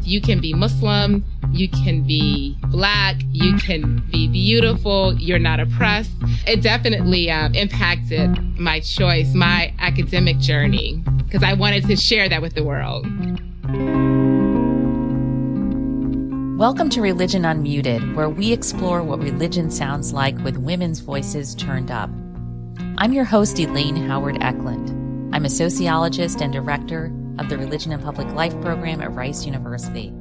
you can be Muslim, you can be Black, you can be beautiful, you're not oppressed. It definitely impacted my choice, my academic journey, because I wanted to share that with the world. Welcome to Religion Unmuted, where we explore what religion sounds like with women's voices turned up. I'm your host, Elaine Howard Eklund. I'm a sociologist and director of the Religion and Public Life program at Rice University.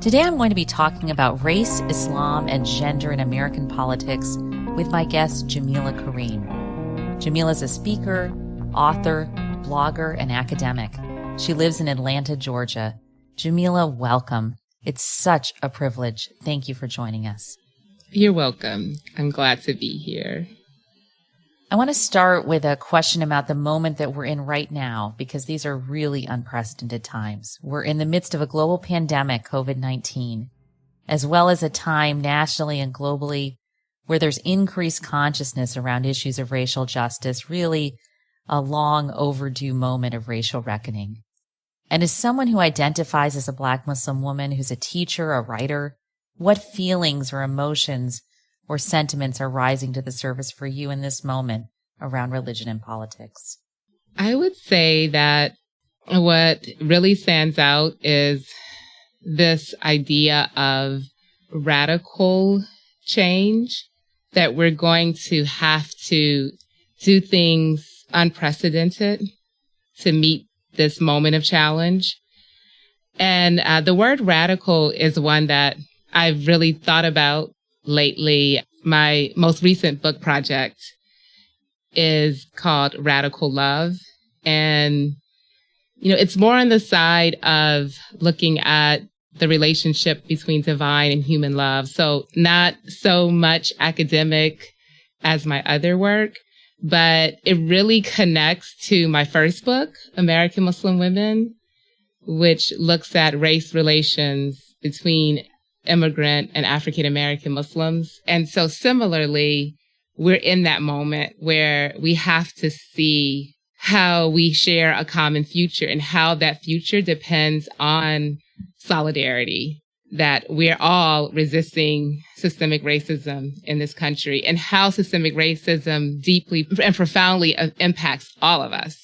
Today I'm going to be talking about race, Islam, and gender in American politics with my guest, Jamillah Karim. Jamillah is a speaker, author, blogger, and academic. She lives in Atlanta, Georgia. Jamillah, welcome. It's such a privilege. Thank you for joining us. You're welcome. I'm glad to be here. I want to start with a question about the moment that we're in right now, because these are really unprecedented times. We're in the midst of a global pandemic, COVID-19, as well as a time nationally and globally where there's increased consciousness around issues of racial justice, really a long overdue moment of racial reckoning. And as someone who identifies as a Black Muslim woman, who's a teacher, a writer, what feelings or emotions or sentiments are rising to the surface for you in this moment around religion and politics? I would say that what really stands out is this idea of radical change, that we're going to have to do things unprecedented to meet this moment of challenge. And the word radical is one that I've really thought about lately. My most recent book project is called Radical Love. And, it's more on the side of looking at the relationship between divine and human love. So not so much academic as my other work, but it really connects to my first book, American Muslim Women, which looks at race relations between immigrant and African American Muslims. And so similarly, we're in that moment where we have to see how we share a common future and how that future depends on solidarity, that we're all resisting systemic racism in this country, and how systemic racism deeply and profoundly impacts all of us,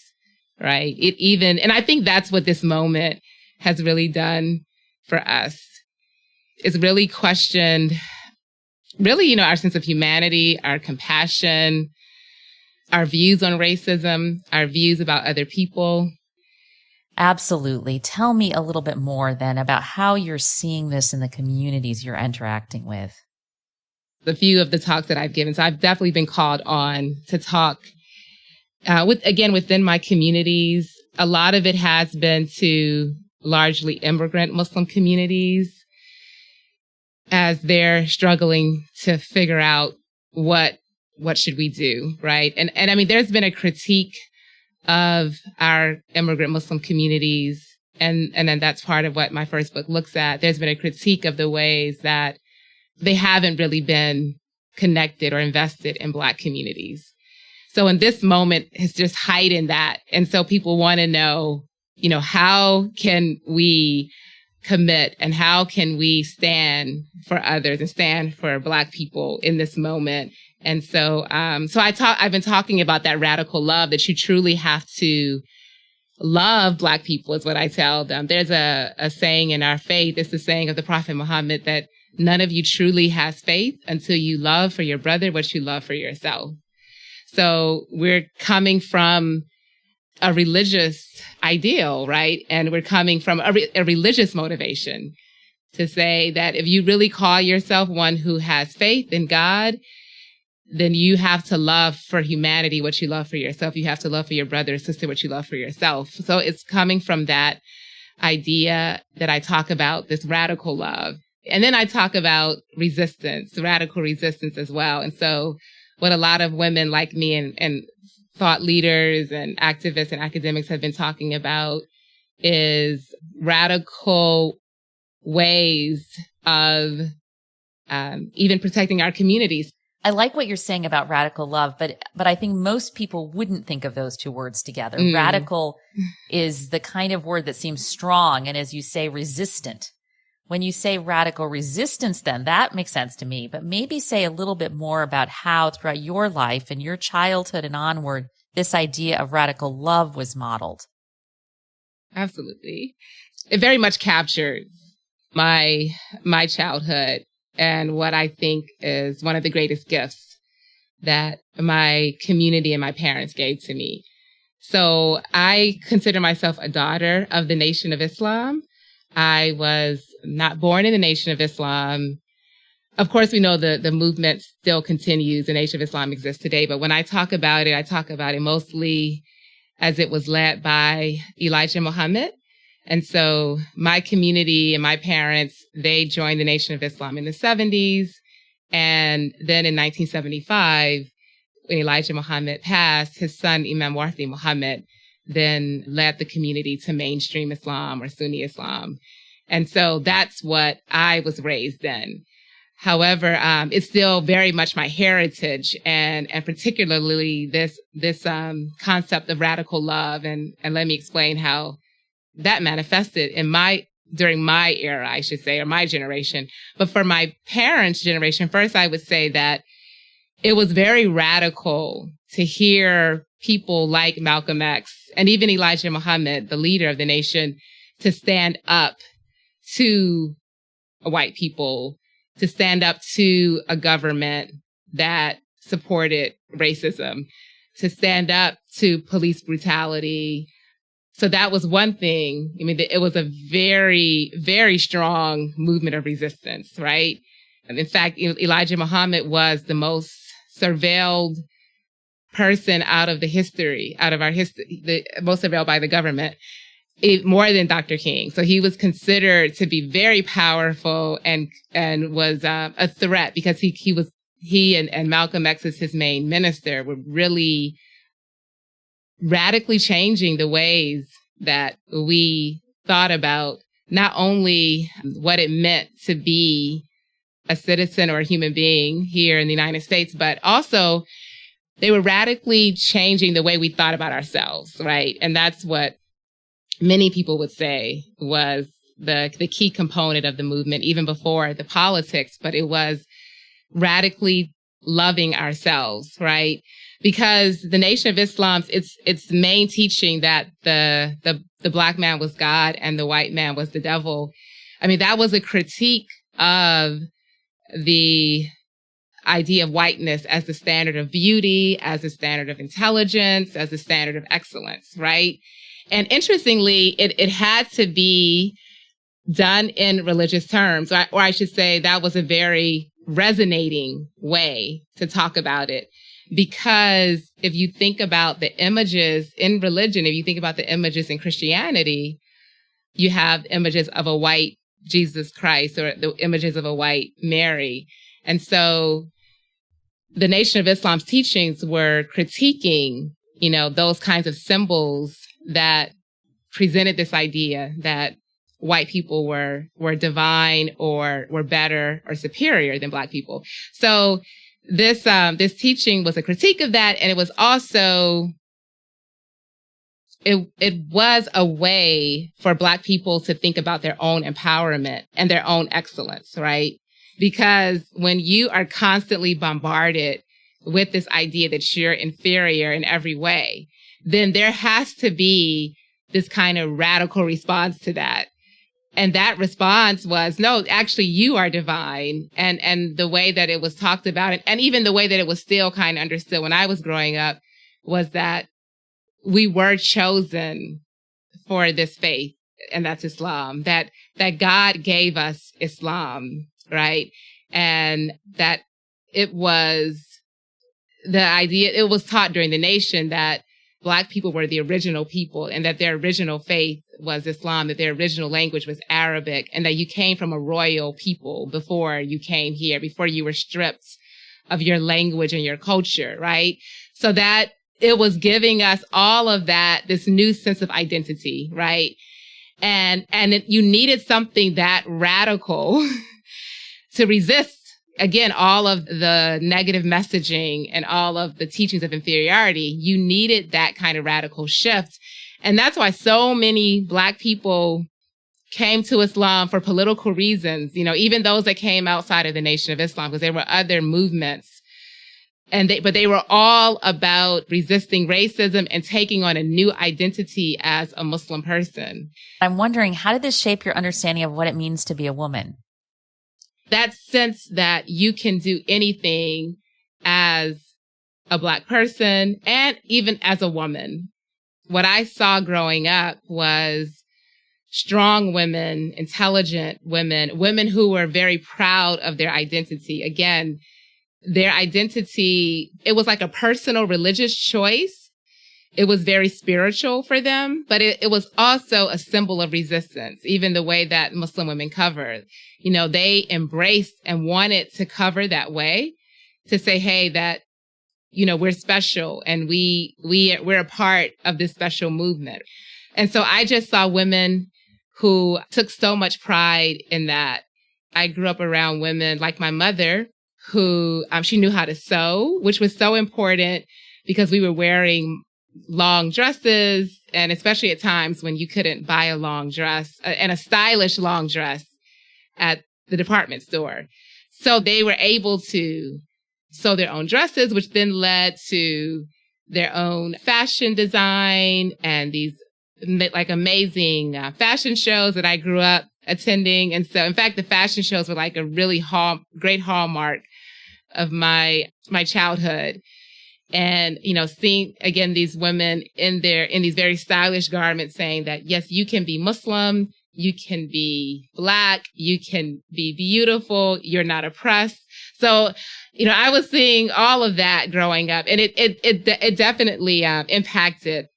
right? And I think that's what this moment has really done for us. It's really questioned, our sense of humanity, our compassion, our views on racism, our views about other people. Absolutely. Tell me a little bit more then about how you're seeing this in the communities you're interacting with. The few of the talks that I've given, so I've definitely been called on to talk within my communities. A lot of it has been to largely immigrant Muslim communities as they're struggling to figure out what should we do, right? And I mean, there's been a critique of our immigrant Muslim communities, and then that's part of what my first book looks at. There's been a critique of the ways that they haven't really been connected or invested in Black communities. So in this moment, it's just heightened that. And so people want to know, how can we commit and how can we stand for others and stand for Black people in this moment? And so, I've been talking about that radical love, that you truly have to love Black people is what I tell them. There's a saying in our faith, it's the saying of the Prophet Muhammad, that none of you truly has faith until you love for your brother what you love for yourself. So we're coming from a religious ideal, right? And we're coming from a religious motivation to say that if you really call yourself one who has faith in God, then you have to love for humanity what you love for yourself. You have to love for your brother or sister what you love for yourself. So it's coming from that idea that I talk about, this radical love. And then I talk about resistance, radical resistance as well. And so what a lot of women like me and thought leaders and activists and academics have been talking about is radical ways of even protecting our communities. I like what you're saying about radical love, but I think most people wouldn't think of those two words together. Radical is the kind of word that seems strong and, as you say, resistant. When you say radical resistance, then that makes sense to me, but maybe say a little bit more about how throughout your life and your childhood and onward, this idea of radical love was modeled. Absolutely. It very much captures my childhood and what I think is one of the greatest gifts that my community and my parents gave to me. So I consider myself a daughter of the Nation of Islam. I was not born in the Nation of Islam. Of course, we know the movement still continues. The Nation of Islam exists today. But when I talk about it mostly as it was led by Elijah Muhammad. And so my community and my parents, they joined the Nation of Islam in the 70s. And then in 1975, when Elijah Muhammad passed, his son, Imam Warthi Muhammad, then led the community to mainstream Islam or Sunni Islam. And so that's what I was raised in. However, it's still very much my heritage and particularly this concept of radical love. And let me explain how that manifested during my era, I should say, or my generation. But for my parents' generation, first, I would say that it was very radical to hear people like Malcolm X and even Elijah Muhammad, the leader of the nation, to stand up to white people, to stand up to a government that supported racism, to stand up to police brutality. So that was one thing. I mean, it was a very, very strong movement of resistance, right? And in fact, Elijah Muhammad was the most surveilled person out of our history, the most surveilled by the government, more than Dr. King. So he was considered to be very powerful and was a threat because he and Malcolm X as his main minister were really radically changing the ways that we thought about not only what it meant to be a citizen or a human being here in the United States, but also they were radically changing the way we thought about ourselves, right? And that's what many people would say was the key component of the movement, even before the politics, but it was radically loving ourselves, right? Because the Nation of Islam's its main teaching that the black man was God and the white man was the devil. I mean, that was a critique of the idea of whiteness as the standard of beauty, as the standard of intelligence, as the standard of excellence, right? And interestingly, it had to be done in religious terms, or I should say that was a very resonating way to talk about it. Because if you think about the images in religion, if you think about the images in Christianity, you have images of a white Jesus Christ or the images of a white Mary. And so the Nation of Islam's teachings were critiquing, those kinds of symbols that presented this idea that white people were divine or were better or superior than black people. So this teaching was a critique of that. And it was also, it was a way for black people to think about their own empowerment and their own excellence, right? Because when you are constantly bombarded with this idea that you're inferior in every way, then there has to be this kind of radical response to that. And that response was, no, actually, you are divine. And the way that it was talked about, and even the way that it was still kind of understood when I was growing up, was that we were chosen for this faith, and that's Islam, that God gave us Islam, right? And that it was the idea, it was taught during the nation that Black people were the original people and that their original faith was Islam, that their original language was Arabic, and that you came from a royal people before you came here, before you were stripped of your language and your culture, right? So that it was giving us all of that, this new sense of identity, right? And you needed something that radical to resist again, all of the negative messaging and all of the teachings of inferiority, you needed that kind of radical shift. And that's why so many Black people came to Islam for political reasons, even those that came outside of the Nation of Islam, because there were other movements. But they were all about resisting racism and taking on a new identity as a Muslim person. I'm wondering, how did this shape your understanding of what it means to be a woman? That sense that you can do anything as a Black person and even as a woman. What I saw growing up was strong women, intelligent women, women who were very proud of their identity. Again, their identity, it was like a personal religious choice. It was very spiritual for them, but it was also a symbol of resistance, even the way that Muslim women covered. They embraced and wanted to cover that way, to say, hey, that, we're special and we're a part of this special movement. And so I just saw women who took so much pride in that. I grew up around women like my mother, who she knew how to sew, which was so important because we were wearing long dresses, and especially at times when you couldn't buy a long dress and a stylish long dress at the department store. So they were able to sew their own dresses, which then led to their own fashion design and these like amazing fashion shows that I grew up attending. And so, in fact, the fashion shows were like a really great hallmark of my childhood. And, seeing again, these women in these very stylish garments saying that, yes, you can be Muslim, you can be Black, you can be beautiful, you're not oppressed. So, I was seeing all of that growing up, and it definitely impacted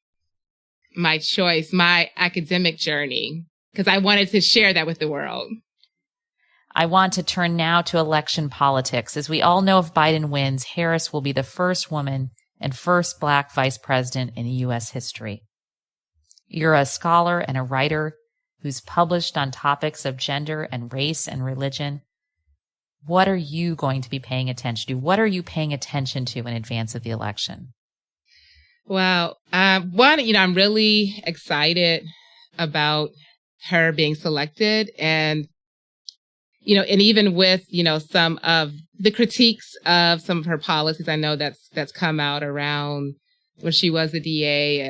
my choice, my academic journey, because I wanted to share that with the world. I want to turn now to election politics. As we all know, if Biden wins, Harris will be the first woman and first Black vice president in U.S. history. You're a scholar and a writer who's published on topics of gender and race and religion. What are you going to be paying attention to? What are you paying attention to in advance of the election? Well, one, I'm really excited about her being selected, and and even with, some of the critiques of some of her policies, I know that's come out around when she was a DA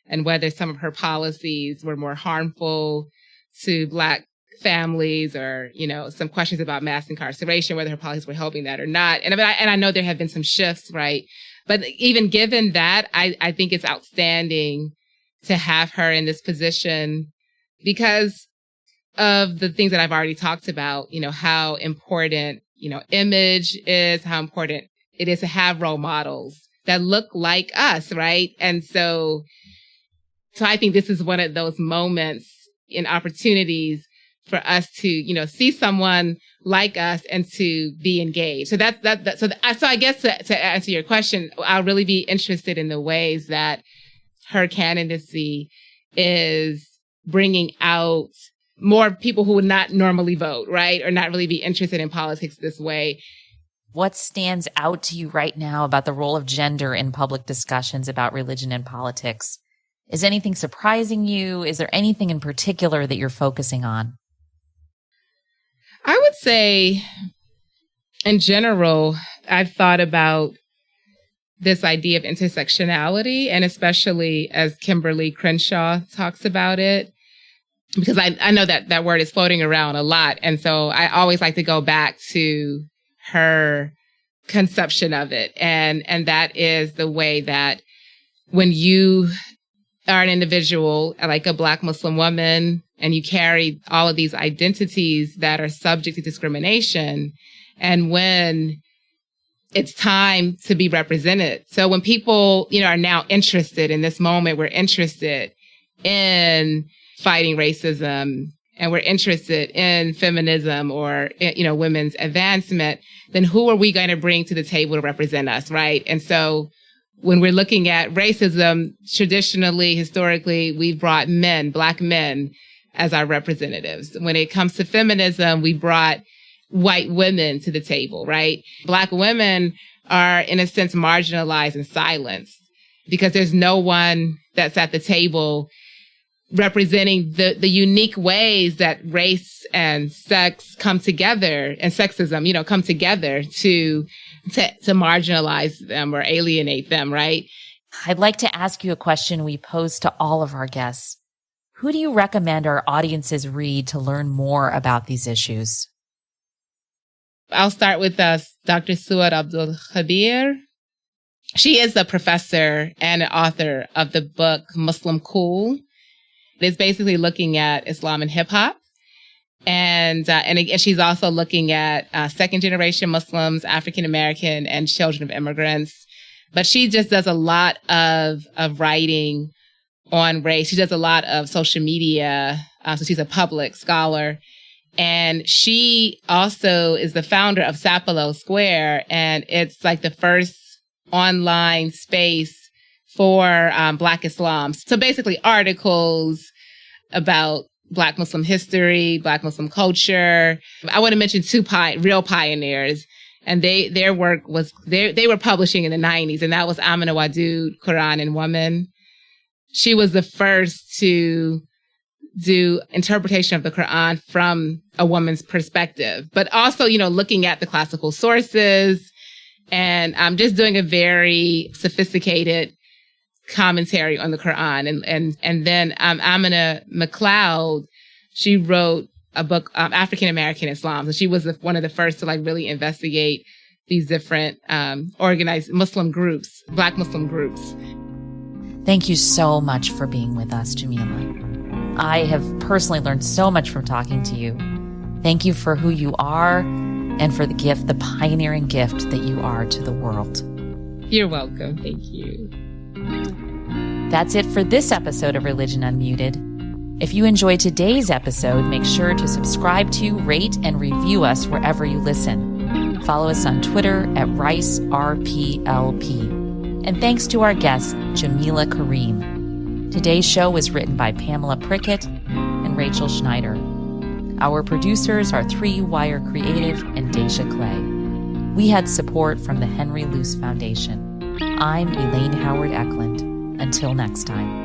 and whether some of her policies were more harmful to Black families, or, some questions about mass incarceration, whether her policies were helping that or not. And I know there have been some shifts, right? But even given that, I think it's outstanding to have her in this position because of the things that I've already talked about, how important, image is, how important it is to have role models that look like us, right? And so I think this is one of those moments and opportunities for us to, see someone like us and to be engaged. So so I guess to answer your question, I'll really be interested in the ways that her candidacy is bringing out more people who would not normally vote, right? Or not really be interested in politics this way. What stands out to you right now about the role of gender in public discussions about religion and politics? Is anything surprising you? Is there anything in particular that you're focusing on? I would say, in general, I've thought about this idea of intersectionality, and especially as Kimberly Crenshaw talks about it, because I know that word is floating around a lot. And so I always like to go back to her conception of it. And that is the way that when you are an individual, like a Black Muslim woman, and you carry all of these identities that are subject to discrimination, and when it's time to be represented. So when people, are now interested in this moment, we're interested in fighting racism, and we're interested in feminism or, women's advancement, then who are we going to bring to the table to represent us, right? And so when we're looking at racism, traditionally, historically, we've brought men, Black men, as our representatives. When it comes to feminism, we brought white women to the table, right? Black women are, in a sense, marginalized and silenced because there's no one that's at the table representing the unique ways that race and sex come together, and sexism, come together to marginalize them or alienate them, right? I'd like to ask you a question we pose to all of our guests. Who do you recommend our audiences read to learn more about these issues? I'll start with Dr. Suad Abdul Khabir. She is a professor and an author of the book Muslim Cool. It's basically looking at Islam and hip hop. And she's also looking at second generation Muslims, African American, and children of immigrants. But she just does a lot of writing on race. She does a lot of social media. So she's a public scholar. And she also is the founder of Sapelo Square. And it's like the first online space for Black Islam. So basically articles about Black Muslim history, Black Muslim culture. I want to mention two real pioneers. And their work was, they were publishing in the 90s. And that was Amina Wadud, Quran and Woman. She was the first to do interpretation of the Quran from a woman's perspective, but also, looking at the classical sources and just doing a very sophisticated commentary on the Quran. And then Amina McLeod, she wrote a book, African American Islam. So she was one of the first to really investigate these different organized Muslim groups, Black Muslim groups. Thank you so much for being with us, Jamillah. I have personally learned so much from talking to you. Thank you for who you are and for the pioneering gift that you are to the world. You're welcome. Thank you. That's it for this episode of Religion Unmuted. If you enjoyed today's episode, make sure to subscribe to, rate, and review us wherever you listen. Follow us on Twitter at RiceRPLP. And thanks to our guest, Jamillah Karim. Today's show was written by Pamela Prickett and Rachel Schneider. Our producers are 3 Wire Creative and Daisha Clay. We had support from the Henry Luce Foundation. I'm Elaine Howard Eklund. Until next time.